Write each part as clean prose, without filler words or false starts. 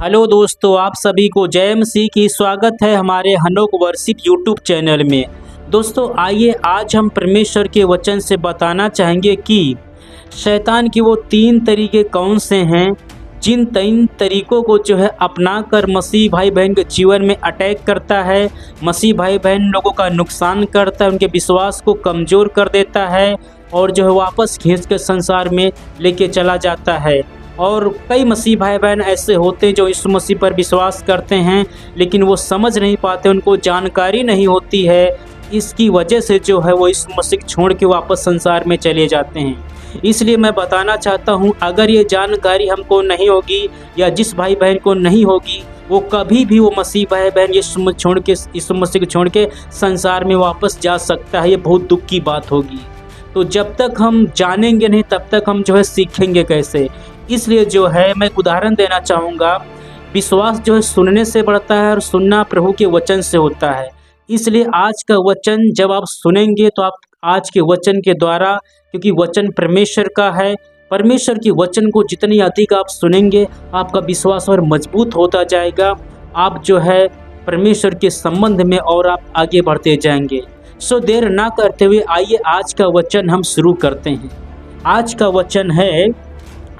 Hello दोस्तों, आप सभी को जय मसीह की स्वागत है हमारे हनोक वर्शिप यूट्यूब चैनल में। दोस्तों आइए आज हम परमेश्वर के वचन से बताना चाहेंगे कि शैतान के वो 3 तरीके कौन से हैं, जिन 3 तरीकों को अपना कर मसीह भाई बहन के जीवन में अटैक करता है, मसीह भाई बहन लोगों का नुकसान करता है, उनके विश्वास को कमज़ोर कर देता है और वापस खींच के संसार में लेके चला जाता है। और कई मसीह भाई बहन ऐसे होते हैं जो यीशु मसीह पर विश्वास करते हैं, लेकिन वो समझ नहीं पाते, उनको जानकारी नहीं होती है। इसकी वजह से वो यीशु मसीह छोड़ के वापस संसार में चले जाते हैं। इसलिए मैं बताना चाहता हूँ, अगर ये जानकारी हमको नहीं होगी या जिस भाई बहन को नहीं होगी, वो कभी भी वो मसीह भाई बहन यीशु मसीह को छोड़ के संसार में वापस जा सकता है। ये बहुत दुख की बात होगी। तो जब तक हम जानेंगे नहीं तब तक हम सीखेंगे कैसे। इसलिए मैं एक उदाहरण देना चाहूँगा। विश्वास सुनने से बढ़ता है और सुनना प्रभु के वचन से होता है। इसलिए आज का वचन जब आप सुनेंगे तो आप आज के वचन के द्वारा, क्योंकि वचन परमेश्वर का है, परमेश्वर के वचन को जितनी अधिक आप सुनेंगे आपका विश्वास और मजबूत होता जाएगा। आप परमेश्वर के संबंध में और आप आगे बढ़ते जाएंगे। सो देर ना करते हुए आइए आज का वचन हम शुरू करते हैं। आज का वचन है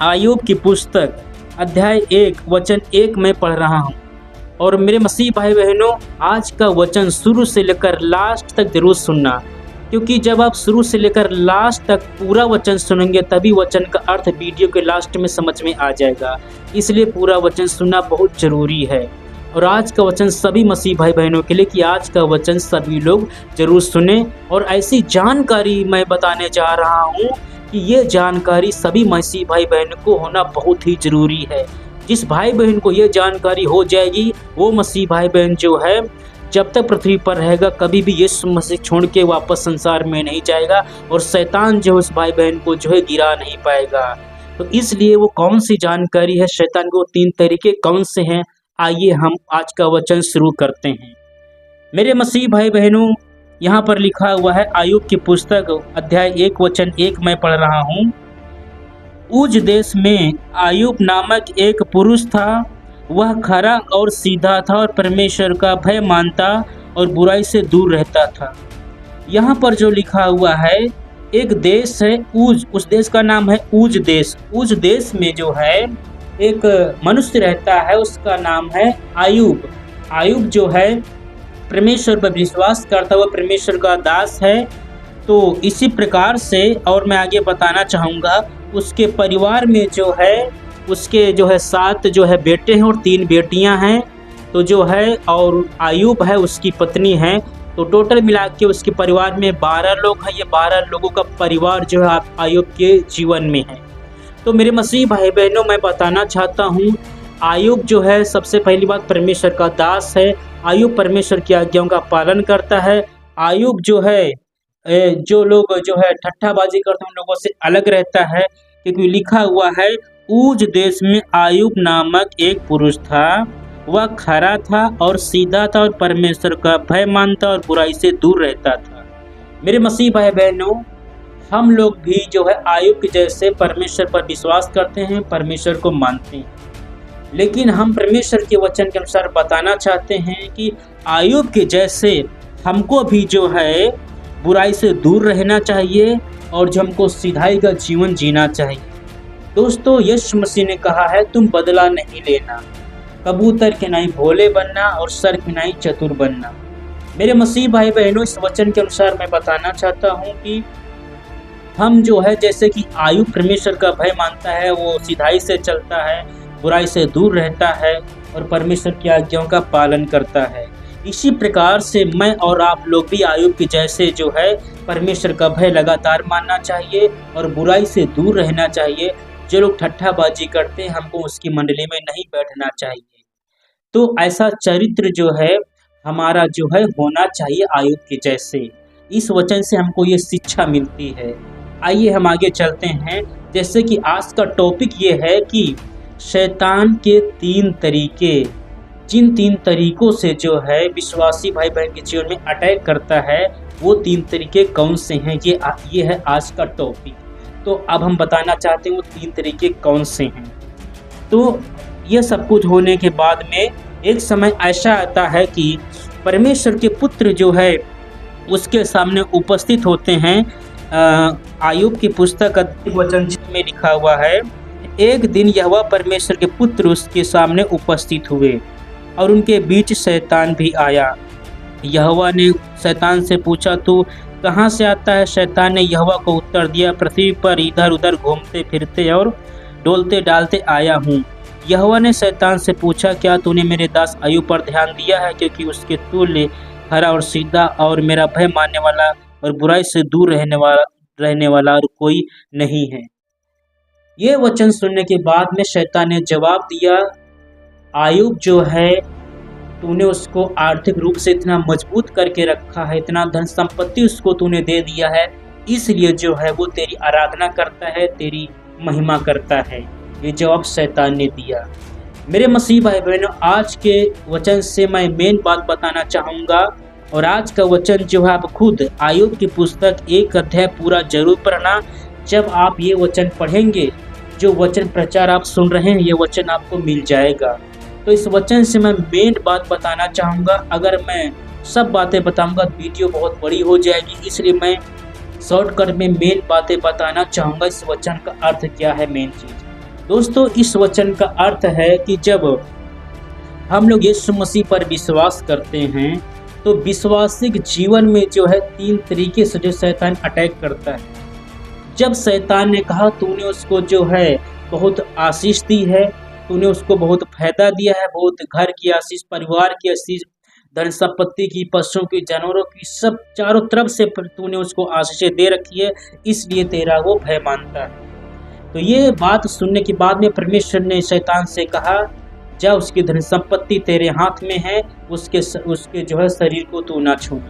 आयुब की पुस्तक अध्याय 1 वचन 1 में पढ़ रहा हूँ। और मेरे मसीह भाई बहनों, आज का वचन शुरू से लेकर लास्ट तक जरूर सुनना, क्योंकि जब आप शुरू से लेकर लास्ट तक पूरा वचन सुनेंगे तभी वचन का अर्थ वीडियो के लास्ट में समझ में आ जाएगा। इसलिए पूरा वचन सुनना बहुत ज़रूरी है। और आज का वचन सभी मसीह भाई बहनों के लिए कि आज का वचन सभी लोग जरूर सुने। और ऐसी जानकारी मैं बताने जा रहा हूँ कि ये जानकारी सभी मसीह भाई बहन को होना बहुत ही ज़रूरी है। जिस भाई बहन को ये जानकारी हो जाएगी वो मसीह भाई बहन जब तक पृथ्वी पर रहेगा कभी भी यीशु मसीह छोड़ के वापस संसार में नहीं जाएगा और शैतान उस भाई बहन को गिरा नहीं पाएगा। तो इसलिए वो कौन सी जानकारी है, शैतान के वो 3 तरीके कौन से हैं, आइए हम आज का वचन शुरू करते हैं। मेरे मसीह भाई बहनों, यहाँ पर लिखा हुआ है आयुब की पुस्तक अध्याय 1 वचन 1 मैं पढ़ रहा हूँ। उज देश में आयुब नामक एक पुरुष था। वह खरा और सीधा था और परमेश्वर का भय मानता और बुराई से दूर रहता था। यहाँ पर लिखा हुआ है, एक देश है उज, उस देश का नाम है उज देश। उज देश में एक मनुष्य रहता है, उसका नाम है आयुब। आयुब परमेश्वर पर विश्वास करता हुआ परमेश्वर का दास है। तो इसी प्रकार से और मैं आगे बताना चाहूँगा, उसके परिवार में उसके 7 बेटे हैं और 3 बेटियां हैं। तो और आयुब है, उसकी पत्नी है। तो टोटल मिला के उसके परिवार में 12 लोग हैं। ये 12 लोगों का परिवार आयुब के जीवन में है। तो मेरे मसीह भाई बहनों, मैं बताना चाहता हूँ, आयुब सबसे पहली बात परमेश्वर का दास है। आयुब परमेश्वर की आज्ञाओं का पालन करता है। आयुब जो लोग ठट्ठाबाजी करते हैं उन लोगों से अलग रहता है, क्योंकि लिखा हुआ है उज देश में आयुब नामक एक पुरुष था। वह खरा था और सीधा था और परमेश्वर का भय मानता और बुराई से दूर रहता था। मेरे मसीह भाई बहनों, हम लोग भी आयुब के जैसे परमेश्वर पर विश्वास करते हैं, परमेश्वर को मानते हैं। लेकिन हम परमेश्वर के वचन के अनुसार बताना चाहते हैं कि आयुब के जैसे हमको भी बुराई से दूर रहना चाहिए और हमको सीधाई का जीवन जीना चाहिए। दोस्तों, यीशु मसीह ने कहा है, तुम बदला नहीं लेना, कबूतर के नहीं भोले बनना और सर के नहीं चतुर बनना। मेरे मसीह भाई बहनों, इस वचन के अनुसार मैं बताना चाहता हूँ कि हम जैसे कि आयुब परमेश्वर का भय मानता है, वो सीधाई से चलता है, बुराई से दूर रहता है और परमेश्वर की आज्ञाओं का पालन करता है। इसी प्रकार से मैं और आप लोग भी आयुब के जैसे परमेश्वर का भय लगातार मानना चाहिए और बुराई से दूर रहना चाहिए। जो लोग ठट्ठाबाजी करते हैं, हमको उसकी मंडली में नहीं बैठना चाहिए। तो ऐसा चरित्र हमारा होना चाहिए आयुब के जैसे। इस वचन से हमको ये शिक्षा मिलती है। आइए हम आगे चलते हैं। जैसे कि आज का टॉपिक ये है कि शैतान के 3 तरीके, जिन 3 तरीकों से विश्वासी भाई बहन के जीवन में अटैक करता है, वो 3 तरीके कौन से हैं, ये है आज का टॉपिक। तो अब हम बताना चाहते हैं वो 3 तरीके कौन से हैं। तो यह सब कुछ होने के बाद में एक समय ऐसा आता है कि परमेश्वर के पुत्र जो है उसके सामने उपस्थित होते हैं। आयुब की पुस्तक वचन में लिखा हुआ है, एक दिन यहोवा परमेश्वर के पुत्र उसके सामने उपस्थित हुए और उनके बीच शैतान भी आया। यहोवा ने शैतान से पूछा, तू कहाँ से आता है? शैतान ने यहोवा को उत्तर दिया, पृथ्वी पर इधर उधर घूमते फिरते और डोलते डालते आया हूँ। यहोवा ने शैतान से पूछा, क्या तूने मेरे दास आयुब पर ध्यान दिया है? क्योंकि उसके तुल्य खरा और सीधा और मेरा भय मानने वाला और बुराई से दूर रहने वाला और कोई नहीं है। ये वचन सुनने के बाद में शैतान ने जवाब दिया, आयुब जो है तूने उसको आर्थिक रूप से इतना मजबूत करके रखा है, इतना धन संपत्ति उसको तूने दे दिया है, इसलिए जो है वो तेरी आराधना करता है, तेरी महिमा करता है। ये जवाब शैतान ने दिया। मेरे मसीह भाई बहनों, आज के वचन से मैं मेन बात बताना चाहूँगा और आज का वचन जो है आप खुद आयुब की पुस्तक 1 अध्याय पूरा जरूर पढ़ना। जब आप ये वचन पढ़ेंगे, जो वचन प्रचार आप सुन रहे हैं, ये वचन आपको मिल जाएगा। तो इस वचन से मैं मेन बात बताना चाहूँगा। अगर मैं सब बातें बताऊँगा तो वीडियो बहुत बड़ी हो जाएगी, इसलिए मैं शॉर्टकट में मेन बातें बताना चाहूँगा। इस वचन का अर्थ क्या है, मेन चीज़ दोस्तों, इस वचन का अर्थ है कि जब हम लोग यीशु मसीह पर विश्वास करते हैं तो विश्वासिक जीवन में जो है 3 तरीके से जो शैतान अटैक करता है। जब शैतान ने कहा तूने उसको जो है बहुत आशीष दी है, तूने उसको बहुत फायदा दिया है, बहुत घर की आशीष, परिवार की आशीष, धन संपत्ति की, पशुओं की, जानवरों की, सब चारों तरफ से तूने उसको आशीषें दे रखी है, इसलिए तेरा वो भय मानता है। तो ये बात सुनने के बाद में परमेश्वर ने शैतान से कहा, जा उसकी धन संपत्ति तेरे हाथ में है, उसके जो है शरीर को तू ना छू।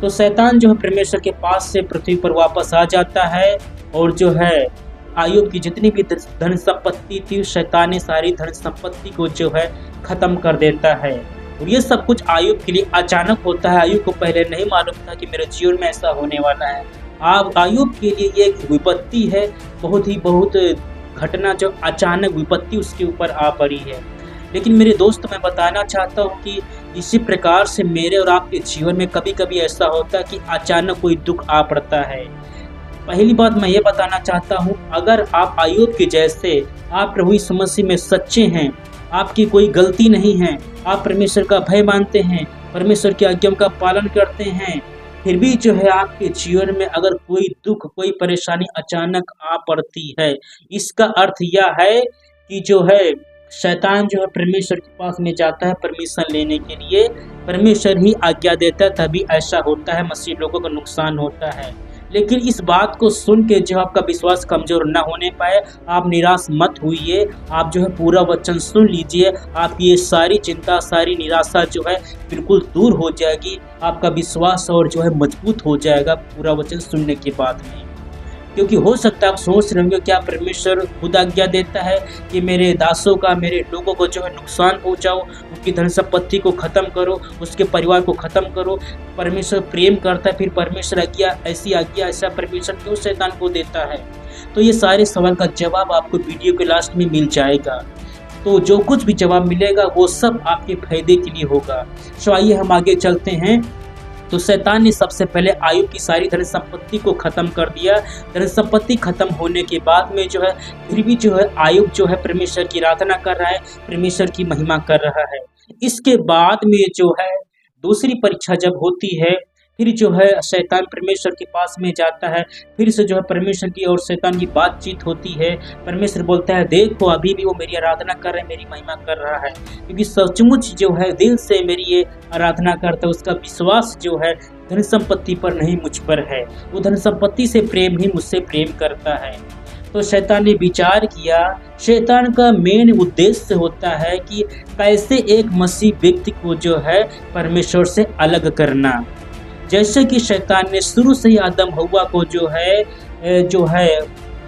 तो शैतान जो है परमेश्वर के पास से पृथ्वी पर वापस आ जाता है और जो है आयुब की जितनी भी धन संपत्ति थी, शैतान ने सारी धन संपत्ति को जो है खत्म कर देता है। और ये सब कुछ आयुब के लिए अचानक होता है। आयुब को पहले नहीं मालूम था कि मेरे जीवन में ऐसा होने वाला है। आयुब के लिए ये एक विपत्ति है, बहुत घटना जो अचानक विपत्ति उसके ऊपर आ पड़ी है। लेकिन मेरे दोस्त, मैं बताना चाहता हूँ कि इसी प्रकार से मेरे और आपके जीवन में कभी कभी ऐसा होता है कि अचानक कोई दुख आ पड़ता है। पहली बात मैं ये बताना चाहता हूँ, अगर आप आयुब के जैसे आप प्रभु यीशु मसीह में सच्चे हैं, आपकी कोई गलती नहीं है, आप परमेश्वर का भय मानते हैं, परमेश्वर की आज्ञा का पालन करते हैं, फिर भी जो है आपके जीवन में अगर कोई दुख, कोई परेशानी अचानक आ पड़ती है, इसका अर्थ यह है कि जो है शैतान जो है परमेश्वर के पास में जाता है परमिशन लेने के लिए, परमेश्वर ही आज्ञा देता है, तभी ऐसा होता है, मसीह लोगों का नुकसान होता है। लेकिन इस बात को सुन के जो आपका विश्वास कमजोर न होने पाए, आप निराश मत होइए। आप जो है पूरा वचन सुन लीजिए, आपकी ये सारी चिंता, सारी निराशा जो है बिल्कुल दूर हो जाएगी, आपका विश्वास और जो है मजबूत हो जाएगा पूरा वचन सुनने के बाद में। क्योंकि हो सकता है आप सोच रहे होंगे, क्या परमेश्वर खुद आज्ञा देता है कि मेरे दासों का, मेरे लोगों को जो है नुकसान पहुंचाओ, उनकी धन संपत्ति को ख़त्म करो, उसके परिवार को ख़त्म करो। परमेश्वर प्रेम करता है, फिर परमेश्वर ऐसी आज्ञा ऐसा परमेश्वर क्यों शैतान को देता है? तो ये सारे सवाल का जवाब आपको वीडियो के लास्ट में मिल जाएगा। तो जो कुछ भी जवाब मिलेगा वो सब आपके फायदे के लिए होगा। तो आइए हम आगे चलते हैं। तो शैतान ने सबसे पहले आयुब की सारी धन संपत्ति को खत्म कर दिया। धन संपत्ति खत्म होने के बाद में जो है फिर भी जो है आयुब जो है परमेश्वर की आराधना कर रहा है, परमेश्वर की महिमा कर रहा है। इसके बाद में जो है दूसरी परीक्षा जब होती है, फिर जो है शैतान परमेश्वर के पास में जाता है, फिर से जो है परमेश्वर की और शैतान की बातचीत होती है। परमेश्वर बोलता है, देखो अभी भी वो मेरी आराधना कर रहा है, मेरी महिमा कर रहा है, क्योंकि सचमुच जो है दिल से मेरी ये आराधना करता है। उसका विश्वास जो है धन संपत्ति पर नहीं, मुझ पर है। वो धन संपत्ति से प्रेम नहीं, मुझसे प्रेम करता है। तो शैतान ने विचार किया। शैतान का मेन उद्देश्य होता है कि कैसे एक मसीह व्यक्ति को जो है परमेश्वर से अलग करना। जैसे कि शैतान ने शुरू से ही आदम हव्वा को जो है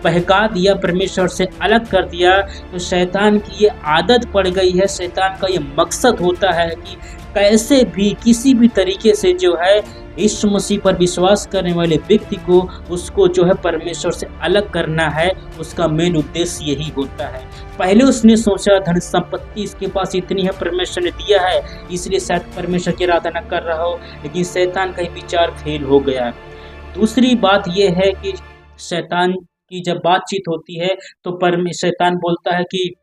बहका दिया, परमेश्वर से अलग कर दिया, तो शैतान की ये आदत पड़ गई है। शैतान का ये मकसद होता है कि कैसे भी किसी भी तरीके से जो है यीशु मसीह पर विश्वास करने वाले व्यक्ति को उसको जो है परमेश्वर से अलग करना है, उसका मेन उद्देश्य यही होता है। पहले उसने सोचा धन संपत्ति इसके पास इतनी है, परमेश्वर ने दिया है, इसलिए शायद परमेश्वर की आराधना कर रहा हो, लेकिन शैतान का ही विचार फेल हो गया। दूसरी बात यह है कि शैतान की जब बातचीत होती है तो शैतान बोलता है कि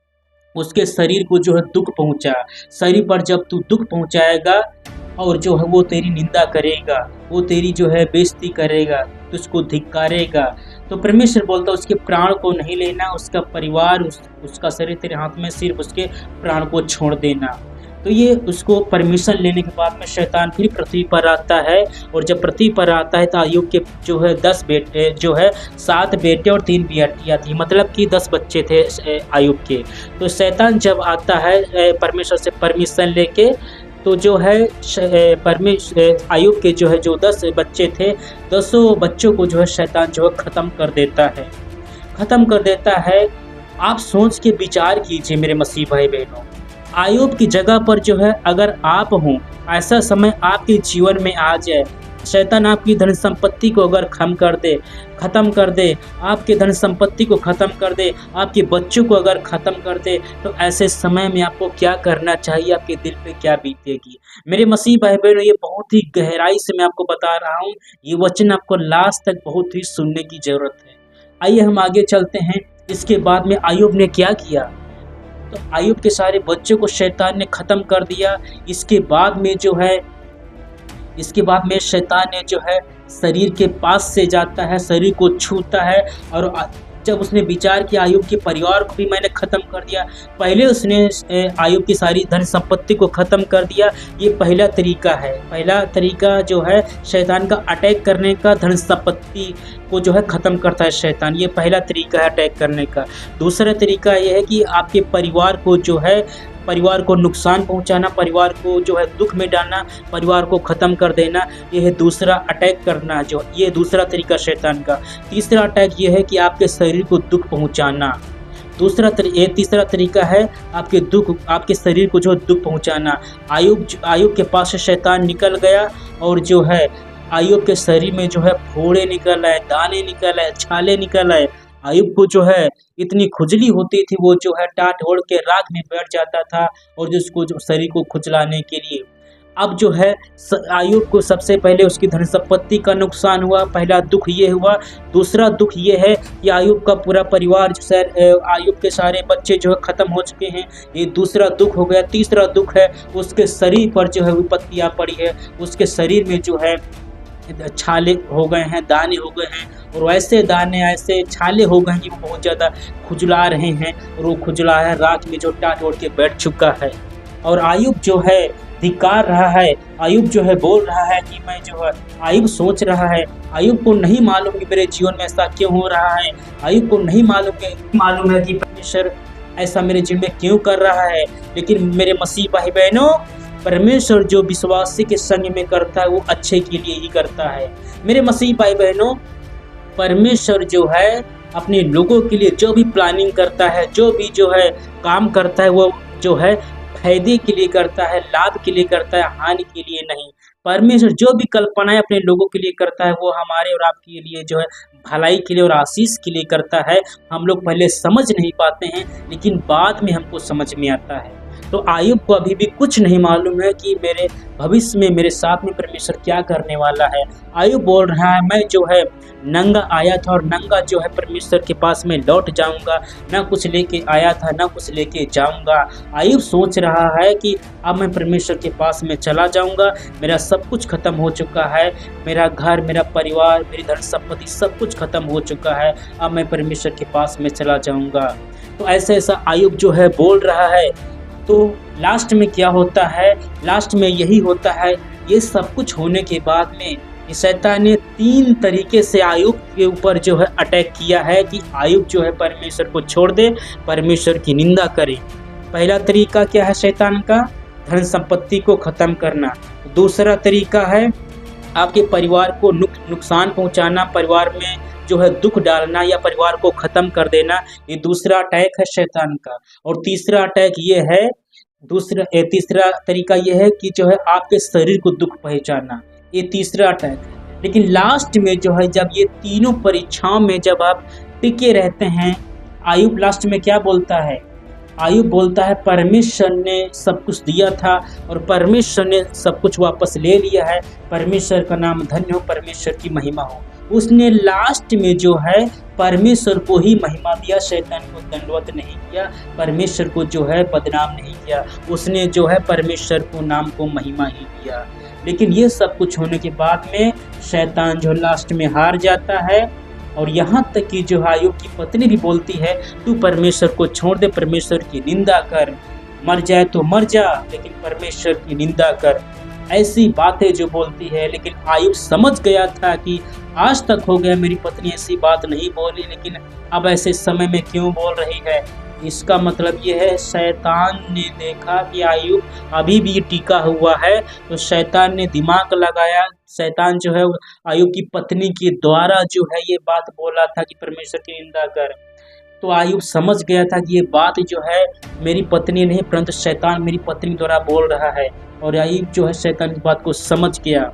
उसके शरीर को जो है दुख पहुंचा, शरीर पर जब तू दुख पहुंचाएगा और जो है वो तेरी निंदा करेगा, वो तेरी जो है बेइज्जती करेगा, तुझको धिक्कारेगा, तो परमेश्वर बोलता है उसके प्राण को नहीं लेना, उसका परिवार उसका शरीर तेरे हाथ में, सिर्फ उसके प्राण को छोड़ देना। तो ये उसको परमिशन लेने के बाद में शैतान फिर पृथ्वी पर आता है, और जब पृथ्वी पर आता है तो अय्यूब के जो है 10 बेटे, जो है 7 बेटे और 3 बेटियाँ थी, मतलब कि 10 बच्चे थे अय्यूब के। तो शैतान जब आता है परमेश्वर से परमिशन लेके, तो जो है अय्यूब के जो है जो 10 बच्चे थे, 10 बच्चों को जो है शैतान जो है ख़त्म कर देता है। आप सोच के विचार कीजिए मेरे मसीह भाई बहनों, अय्यूब की जगह पर जो है अगर आप हों, ऐसा समय आपके जीवन में आ जाए, शैतान आपकी धन संपत्ति को अगर ख़त्म कर दे, आपके धन संपत्ति को ख़त्म कर दे, आपके बच्चों को अगर ख़त्म कर दे, तो ऐसे समय में आपको क्या करना चाहिए, आपके दिल पे क्या बीतेगी। मेरे मसीह भाई बहनों, ये बहुत ही गहराई से मैं आपको बता रहा हूँ, ये वचन आपको लास्ट तक बहुत ही सुनने की ज़रूरत है। आइए हम आगे चलते हैं। इसके बाद में अय्यूब ने क्या किया, तो अय्यूब के सारे बच्चों को शैतान ने ख़त्म कर दिया। इसके बाद में शैतान ने जो है शरीर के पास से जाता है, शरीर को छूता है, और जब उसने विचार किया अय्यूब के परिवार को भी मैंने ख़त्म कर दिया। पहले उसने अय्यूब की सारी धन संपत्ति को ख़त्म कर दिया। ये पहला तरीका है। पहला तरीका जो है शैतान का अटैक करने का, धन संपत्ति को जो है ख़त्म करता है शैतान, ये पहला तरीका है अटैक करने का। दूसरा तरीका ये है कि आपके परिवार को नुकसान पहुंचाना, परिवार को जो है दुख में डालना, परिवार को ख़त्म कर देना, ये है दूसरा अटैक करना, जो ये दूसरा तरीका शैतान का। तीसरा अटैक ये है कि आपके शरीर को दुख पहुंचाना। तीसरा तरीका है आपके शरीर को जो दुख पहुंचाना। अय्यूब के पास से शैतान निकल गया, और जो है अय्यूब के शरीर में जो है फोड़े निकल आए, दाने निकल आए, छाले निकल आए। अय्यूब को जो है इतनी खुजली होती थी, वो जो है टाट ओढ़ के राख में बैठ जाता था, और जिसको जो शरीर को खुजलाने के लिए। अब जो है अय्यूब को सबसे पहले उसकी धन संपत्ति का नुकसान हुआ, पहला दुख ये हुआ। दूसरा दुख ये है कि अय्यूब का पूरा परिवार, अय्यूब के सारे बच्चे जो है ख़त्म हो चुके हैं, ये दूसरा दुख हो गया। तीसरा दुख है उसके शरीर पर जो है विपत्तियाँ पड़ी है, उसके शरीर में जो है छाले हो गए हैं, दाने हो गए हैं, और वैसे दाने ऐसे छाले हो गए हैं कि वो बहुत ज़्यादा खुजला रहे हैं, और वो खुजला है रात में जो टाट ओढ़ के बैठ चुका है। और अय्यूब जो है धिक्कार रहा है, अय्यूब जो है बोल रहा है कि मैं जो है, अय्यूब सोच रहा है, अय्यूब को नहीं मालूम कि मेरे जीवन में ऐसा क्यों हो रहा है, अय्यूब को नहीं मालूम है कि परमेश्वर ऐसा मेरे जीवन में क्यों कर रहा है। लेकिन मेरे मसीह भाई बहनों, परमेश्वर जो विश्वासी के संग में करता है वो अच्छे के लिए ही करता है। मेरे मसीह भाई बहनों, परमेश्वर जो है अपने लोगों के लिए जो भी प्लानिंग करता है, जो भी जो है काम करता है, वो जो है फायदे के लिए करता है, लाभ के लिए करता है, हानि के लिए नहीं। परमेश्वर जो भी कल्पनाएं अपने लोगों के लिए करता है, वो हमारे और आपके लिए जो है भलाई के लिए और आशीष के लिए करता है। हम लोग पहले समझ नहीं पाते हैं, लेकिन बाद में हमको समझ में आता है। तो अय्यूब को अभी भी कुछ नहीं मालूम है कि मेरे भविष्य में मेरे साथ में परमेश्वर क्या करने वाला है। अय्यूब बोल रहा है, मैं जो है नंगा आया था और नंगा जो है परमेश्वर के पास में लौट जाऊंगा, ना कुछ लेके आया था ना कुछ लेके जाऊंगा। अय्यूब सोच रहा है कि अब मैं परमेश्वर के पास में चला जाऊंगा, मेरा सब कुछ खत्म हो चुका है, मेरा घर, मेरा परिवार, मेरी धन संपत्ति सब कुछ खत्म हो चुका है, अब मैं परमेश्वर के पास में चला जाऊंगा। तो ऐसा अय्यूब जो है बोल रहा है। तो लास्ट में क्या होता है, लास्ट में यही होता है, ये सब कुछ होने के बाद में शैतान ने 3 तरीके से अय्यूब के ऊपर जो है अटैक किया है कि अय्यूब जो है परमेश्वर को छोड़ दे, परमेश्वर की निंदा करे। पहला तरीका क्या है शैतान का, धन संपत्ति को ख़त्म करना। दूसरा तरीका है आपके परिवार को नुकसान पहुंचाना, परिवार में जो है दुख डालना या परिवार को ख़त्म कर देना, ये दूसरा अटैक है शैतान का। और तीसरा अटैक ये है, तीसरा तरीका ये है कि जो है आपके शरीर को दुख पहुंचाना, ये तीसरा अटैक है। लेकिन लास्ट में जो है जब ये तीनों परीक्षाओं में जब आप टिके रहते हैं, आयुब लास्ट में क्या बोलता है? आयुब बोलता है परमेश्वर ने सब कुछ दिया था और परमेश्वर ने सब कुछ वापस ले लिया है, परमेश्वर का नाम धन्य हो, परमेश्वर की महिमा हो। उसने लास्ट में जो है परमेश्वर को ही महिमा दिया, शैतान को दंडवत नहीं किया, परमेश्वर को जो है बदनाम नहीं किया, उसने जो है परमेश्वर को नाम को महिमा ही दिया। लेकिन ये सब कुछ होने के बाद में शैतान जो लास्ट में हार जाता है और यहाँ तक कि जो आयुब की पत्नी भी बोलती है तू परमेश्वर को छोड़ दे, परमेश्वर की निंदा कर, मर जाए तो मर जा लेकिन परमेश्वर की निंदा कर, ऐसी बातें जो बोलती है। लेकिन आयुब समझ गया था कि आज तक हो गया मेरी पत्नी ऐसी बात नहीं बोली, लेकिन अब ऐसे समय में क्यों बोल रही है। इसका मतलब ये है शैतान ने देखा कि आयुब अभी भी टिका हुआ है, तो शैतान ने दिमाग लगाया। शैतान जो है आयुब की पत्नी के द्वारा जो है ये बात बोला था कि परमेश्वर की निंदा कर। तो आयुब समझ गया था कि ये बात जो है मेरी पत्नी नहीं परंतु शैतान मेरी पत्नी द्वारा बोल रहा है, और आयुब जो है शैतान की बात को समझ गया।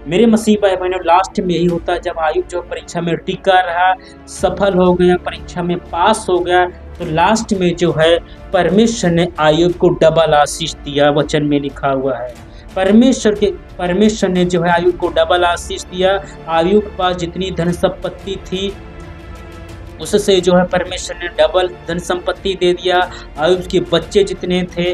मेरे मसीह भाई बहनों, लास्ट में यही होता है जब आयुब जो परीक्षा में टिका रहा, सफल हो गया, परीक्षा में पास हो गया, तो लास्ट में जो है परमेश्वर ने आयुब को डबल आशीष दिया। वचन में लिखा हुआ है परमेश्वर ने जो है आयुब को डबल आशीष दिया। आयुब के पास जितनी धन संपत्ति थी उससे जो है परमेश्वर ने डबल धन संपत्ति दे दिया। आयुब के बच्चे जितने थे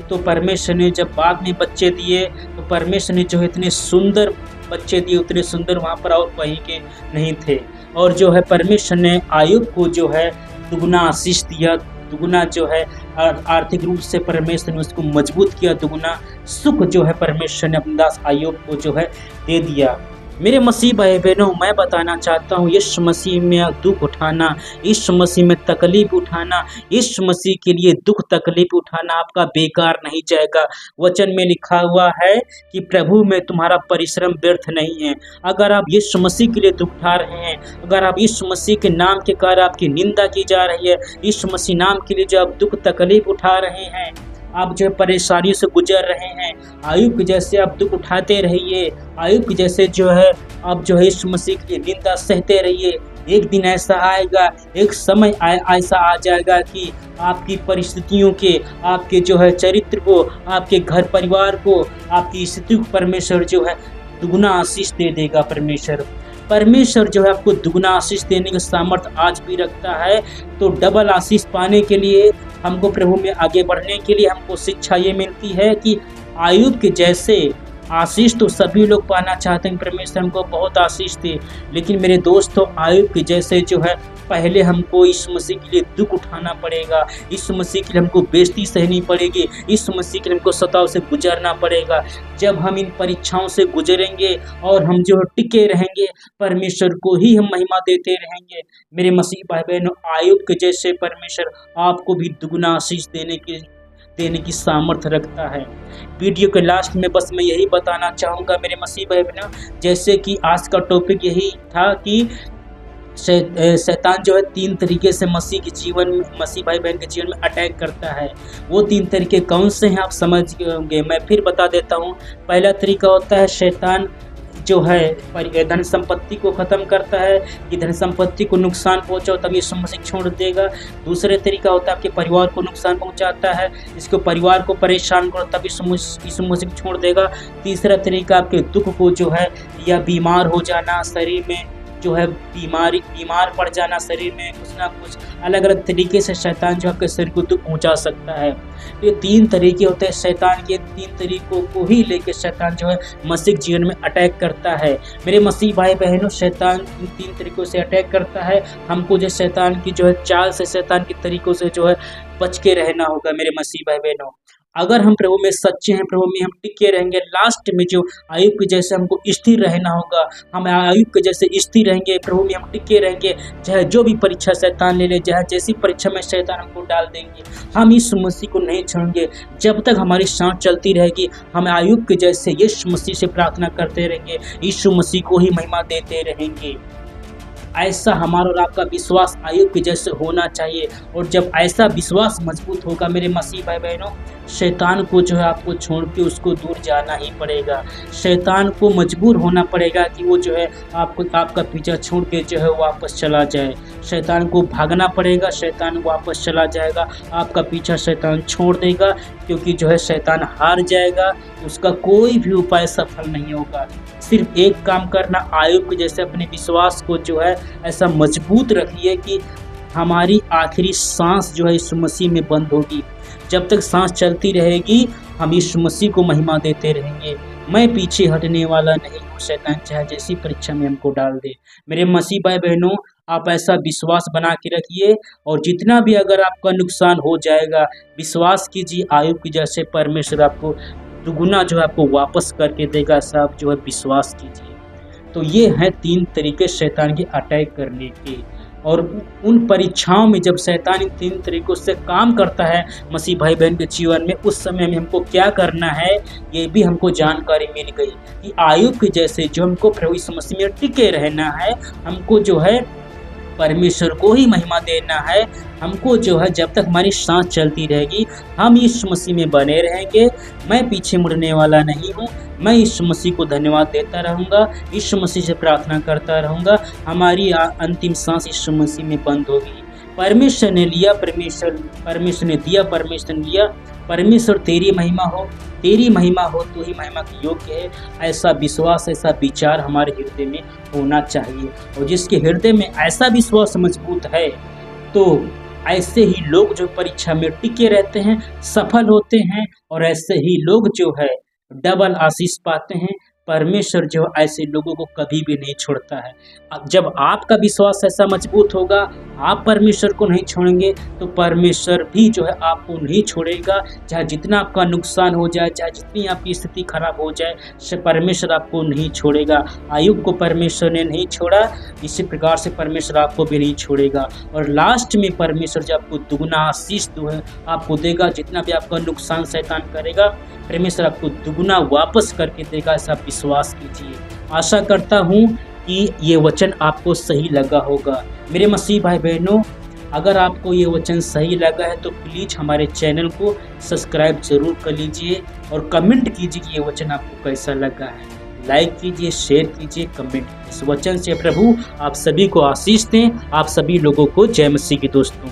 तो परमेश्वर ने जब बाद में बच्चे दिए तो परमेश्वर ने जो है इतने सुंदर बच्चे दिए, उतने सुंदर वहाँ पर और कहीं के नहीं थे। और जो है परमेश्वर ने आयुब को जो है दुगुना आशीष दिया, दुगुना जो है आर्थिक रूप से परमेश्वर ने उसको मजबूत किया, दुगुना सुख जो है परमेश्वर ने अपने दास आयुब को जो है दे दिया। मेरे मसीह भाई बहनों, मैं बताना चाहता हूँ यीशु मसीह में दुख उठाना, यीशु मसीह में तकलीफ उठाना, यीशु मसीह के लिए दुख तकलीफ उठाना आपका बेकार नहीं जाएगा। वचन में लिखा हुआ है कि प्रभु में तुम्हारा परिश्रम व्यर्थ नहीं है। अगर आप यीशु मसीह के लिए दुख उठा रहे हैं, अगर आप यीशु मसीह के नाम के कारण आपकी निंदा की जा रही है, यीशु मसीह नाम के लिए जो आप दुख तकलीफ उठा रहे हैं, आप जो परेशानियों से गुजर रहे हैं, आयुब के जैसे आप दुख उठाते रहिए, आयुब के जैसे जो है आप जो है यीशु मसीह की निंदा सहते रहिए। एक दिन ऐसा आएगा, एक समय ऐसा आ जाएगा कि आपकी परिस्थितियों के, आपके जो है चरित्र को, आपके घर परिवार को, आपकी स्थिति को परमेश्वर जो है दुगुना आशीष दे देगा। परमेश्वर जो है आपको दुगुना आशीष देने का सामर्थ्य आज भी रखता है। तो डबल आशीष पाने के लिए हमको प्रभु में आगे बढ़ने के लिए हमको शिक्षा ये मिलती है कि आयुब के जैसे आशीष तो सभी लोग पाना चाहते हैं, परमेश्वर हमको बहुत आशीष दे, लेकिन मेरे दोस्तों आयुब के जैसे जो है पहले हमको यीशु मसीह के लिए दुख उठाना पड़ेगा, यीशु मसीह के लिए हमको बेइज्जती सहनी पड़ेगी, यीशु मसीह के लिए हमको सताव से गुजरना पड़ेगा। जब हम इन परीक्षाओं से गुजरेंगे और हम जो टिके रहेंगे, परमेश्वर को ही हम महिमा देते रहेंगे। मेरे मसीह भाई बहनों, आयुब के जैसे परमेश्वर आपको भी दुगुना आशीष देने की सामर्थ्य रखता है। वीडियो के लास्ट में बस मैं यही बताना चाहूँगा मेरे मसीह भाई बहनों, जैसे कि आज का टॉपिक यही था कि शैतान जो है 3 तरीके से मसीह भाई बहन के जीवन में अटैक करता है। वो 3 तरीके कौन से हैं आप समझ गए, मैं फिर बता देता हूँ। पहला तरीका होता है शैतान जो है धन संपत्ति को ख़त्म करता है कि धन संपत्ति को नुकसान पहुंचाओ तब यीशु मसीह छोड़ देगा। दूसरे तरीका होता है आपके परिवार को नुकसान पहुंचाता है, इसको परिवार को परेशान करो तब यीशु मसीह छोड़ देगा। तीसरा तरीका आपके दुख को जो है या बीमार हो जाना, शरीर में जो है बीमार पड़ जाना, शरीर में कुछ ना कुछ अलग अलग तरीके से शैतान जो आपके शरीर को दुख पहुंचा सकता है। ये 3 तरीके होते हैं शैतान के। 3 तरीकों को ही लेकर शैतान जो है मसीह जीवन में अटैक करता है। मेरे मसीह भाई बहनों, शैतान इन 3 तरीकों से अटैक करता है। हमको जो शैतान की जो है चाल से, शैतान के तरीकों से जो है बच के रहना होगा। मेरे मसीह भाई बहनों, अगर हम प्रभु में सच्चे हैं, प्रभु में हम टिके रहेंगे, लास्ट में जो आयुब के जैसे हमको स्थिर रहना होगा। हम आयुब के जैसे स्थिर रहेंगे, प्रभु में हम टिके रहेंगे, चाहे जो भी परीक्षा शैतान ले ले, चाहे जैसी परीक्षा में शैतान हमको डाल देंगे, हम यीशु मसीह को नहीं छोड़ेंगे। जब तक हमारी सांस चलती रहेगी, हम आयुब के जैसे यीशु मसीह से प्रार्थना करते रहेंगे, यीशु मसीह को ही महिमा देते रहेंगे। ऐसा हमारा और आपका विश्वास आयुब के जैसे होना चाहिए। और जब ऐसा विश्वास मजबूत होगा मेरे मसीह भाई बहनों, शैतान को जो है आपको छोड़ के उसको दूर जाना ही पड़ेगा। शैतान को मजबूर होना पड़ेगा कि वो जो है आपका पीछा छोड़ के जो है वापस चला जाए। शैतान को भागना पड़ेगा, शैतान वापस चला जाएगा, आपका पीछा शैतान छोड़ देगा, क्योंकि जो है शैतान हार जाएगा, उसका कोई भी उपाय सफल नहीं होगा। सिर्फ एक काम करना, आयुब के जैसे अपने विश्वास को जो है ऐसा मजबूत रखिए कि हमारी आखिरी सांस जो है यीशु मसीह में बंद होगी। जब तक सांस चलती रहेगी हम यीशु मसीह को महिमा देते रहेंगे। मैं पीछे हटने वाला नहीं हूँ, शैतान चाहे जैसी परीक्षा में हमको डाल दे। मेरे मसीह भाई बहनों, आप ऐसा विश्वास बना के रखिए, और जितना भी अगर आपका नुकसान हो जाएगा, विश्वास कीजिए आयुब की जैसे परमेश्वर आपको दुगुना जो है आपको वापस करके देगा। सब जो है विश्वास कीजिए। तो ये हैं 3 तरीके शैतान के अटैक करने के। और उन परीक्षाओं में जब शैतान इन 3 तरीकों से काम करता है मसीह भाई बहन के जीवन में, उस समय में हमको क्या करना है ये भी हमको जानकारी मिल गई कि आयुब के जैसे जो हमको प्रभु यीशु मसीह में टिके रहना है। हमको जो है परमेश्वर को ही महिमा देना है। हमको जो है जब तक हमारी सांस चलती रहेगी हम यीशु मसीह में बने रहेंगे। मैं पीछे मुड़ने वाला नहीं हूँ, मैं यीशु मसीह को धन्यवाद देता रहूँगा, यीशु मसीह से प्रार्थना करता रहूँगा। हमारी अंतिम सांस यीशु मसीह में बंद होगी। परमेश्वर ने लिया, परमेश्वर ने दिया, परमेश्वर ने लिया। परमेश्वर तेरी महिमा हो, तेरी महिमा हो, तो ही महिमा के योग्य है। ऐसा विश्वास, ऐसा विचार हमारे हृदय में होना चाहिए। और जिसके हृदय में ऐसा विश्वास मजबूत है, तो ऐसे ही लोग जो परीक्षा में टिके रहते हैं सफल होते हैं, और ऐसे ही लोग जो है डबल आशीष पाते हैं। परमेश्वर जो ऐसे लोगों को कभी भी नहीं छोड़ता है। जब आपका विश्वास ऐसा मजबूत होगा, आप परमेश्वर को नहीं छोड़ेंगे, तो परमेश्वर भी जो है आपको नहीं छोड़ेगा। चाहे जितना आपका नुकसान हो जाए, चाहे जितनी आपकी स्थिति खराब हो जाए, परमेश्वर आपको नहीं छोड़ेगा। आयुब को परमेश्वर ने नहीं छोड़ा, इसी प्रकार से परमेश्वर आपको भी नहीं छोड़ेगा। और लास्ट में परमेश्वर जो आपको दुगुना आशीष आपको देगा। जितना भी आपका नुकसान शैतान करेगा, परमेश्वर आपको दुगुना वापस करके देगा। ऐसा विश्वास कीजिए। आशा करता हूँ कि ये वचन आपको सही लगा होगा। मेरे मसीह भाई बहनों, अगर आपको ये वचन सही लगा है तो प्लीज़ हमारे चैनल को सब्सक्राइब जरूर कर लीजिए, और कमेंट कीजिए कि ये वचन आपको कैसा लगा है। लाइक कीजिए, शेयर कीजिए, कमेंट। इस वचन से प्रभु आप सभी को आशीष दें। आप सभी लोगों को जय मसीह की दोस्तों।